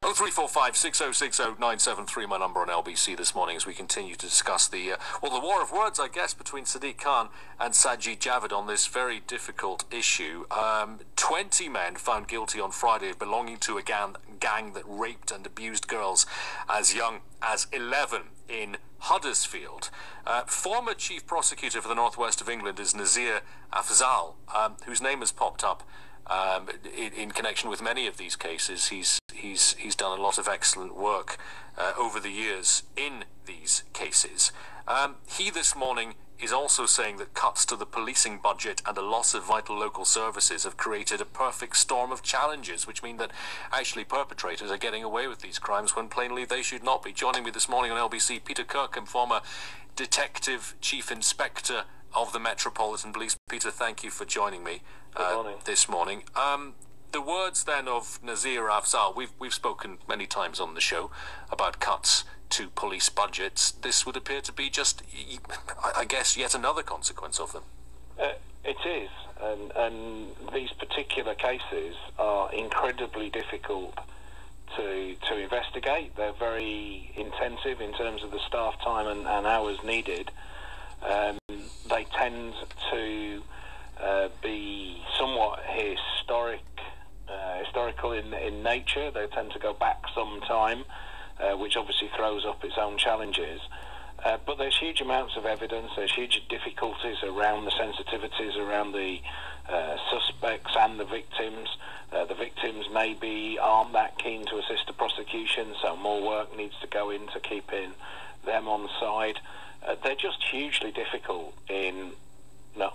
0345 6060 973, my number on LBC this morning, as we continue to discuss the war of words, I guess, between Sadiq Khan and Sajid Javid on this very difficult issue. 20 men found guilty on Friday of belonging to a gang that raped and abused girls as young as 11 in Huddersfield. Former Chief Prosecutor for the Northwest of England is Nazir Afzal, whose name has popped up in connection with many of these cases. He's done a lot of excellent work over the years in these cases. He this morning is also saying that cuts to the policing budget and a loss of vital local services have created a perfect storm of challenges, which mean that actually perpetrators are getting away with these crimes when plainly they should not be. Joining me this morning on LBC, Peter Kirkham, former Detective Chief Inspector of the Metropolitan Police. Peter, thank you for joining me this morning. The words then of Nazir Afzal, we've spoken many times on the show about cuts to police budgets. This would appear to be just, I guess, yet another consequence of them. It is, and these particular cases are incredibly difficult to investigate. They're very intensive in terms of the staff time and hours needed. They tend to be somewhat historical in nature. They tend to go back some time, which obviously throws up its own challenges. But there's huge amounts of evidence, there's huge difficulties around the sensitivities around the suspects and the victims. The victims maybe aren't that keen to assist the prosecution, so more work needs to go into keeping them on side. They're just hugely difficult in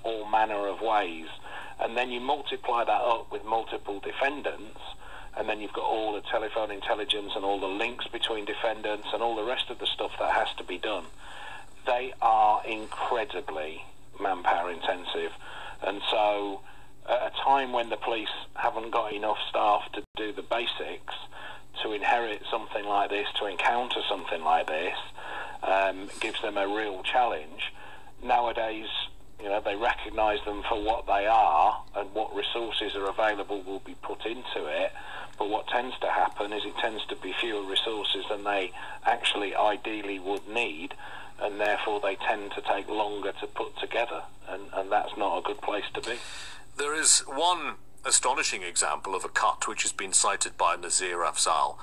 all manner of ways. And then you multiply that up with multiple defendants, and then you've got all the telephone intelligence and all the links between defendants and all the rest of the stuff that has to be done. They are incredibly manpower intensive. And so at a time when the police haven't got enough staff to do the basics, to inherit something like this, to encounter something like this, gives them a real challenge. Nowadays, they recognise them for what they are, and what resources are available will be put into it. But what tends to happen is it tends to be fewer resources than they actually ideally would need, and therefore they tend to take longer to put together, and that's not a good place to be. There is one astonishing example of a cut which has been cited by Nazir Afzal.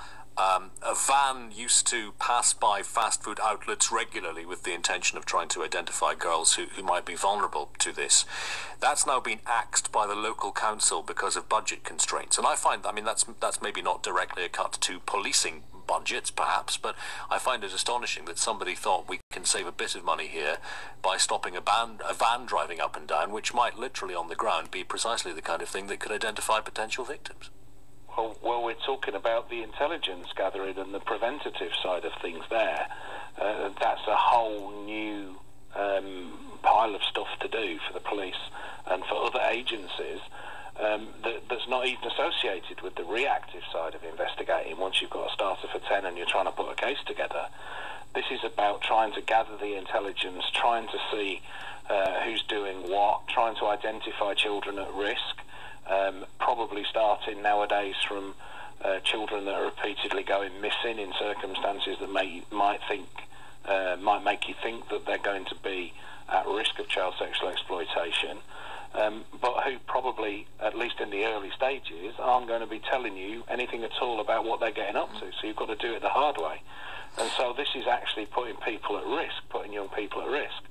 A van used to pass by fast food outlets regularly with the intention of trying to identify girls who might be vulnerable to this. That's now been axed by the local council because of budget constraints. And I find, that's maybe not directly a cut to policing budgets, perhaps, but I find it astonishing that somebody thought we can save a bit of money here by stopping a van driving up and down, which might literally on the ground be precisely the kind of thing that could identify potential victims. Well, we're talking about the intelligence gathering and the preventative side of things there. That's a whole new pile of stuff to do for the police and for other agencies that's not even associated with the reactive side of investigating. Once you've got a starter for 10 and you're trying to put a case together, this is about trying to gather the intelligence, trying to see who's doing what, trying to identify children at risk. Probably starting nowadays from children that are repeatedly going missing in circumstances that might make you think that they're going to be at risk of child sexual exploitation, but who probably, at least in the early stages, aren't going to be telling you anything at all about what they're getting up to. So you've got to do it the hard way. And so this is actually putting people at risk, putting young people at risk,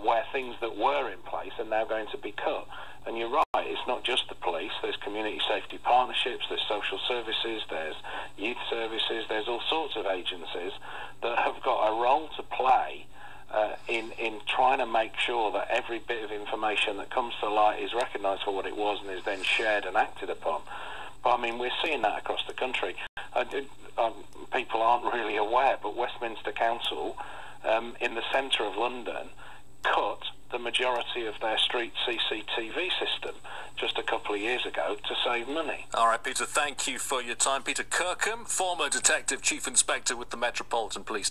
where things that were in place are now going to be cut. And you're right, it's not just the police. There's community safety partnerships, there's social services, there's youth services, there's all sorts of agencies that have got a role to play in trying to make sure that every bit of information that comes to light is recognised for what it was and is then shared and acted upon. But we're seeing that across the country. People aren't really aware, but Westminster Council, in the centre of London, cut the majority of their street CCTV system just a couple of years ago to save money. All right, Peter, thank you for your time. Peter Kirkham, former Detective Chief Inspector with the Metropolitan Police.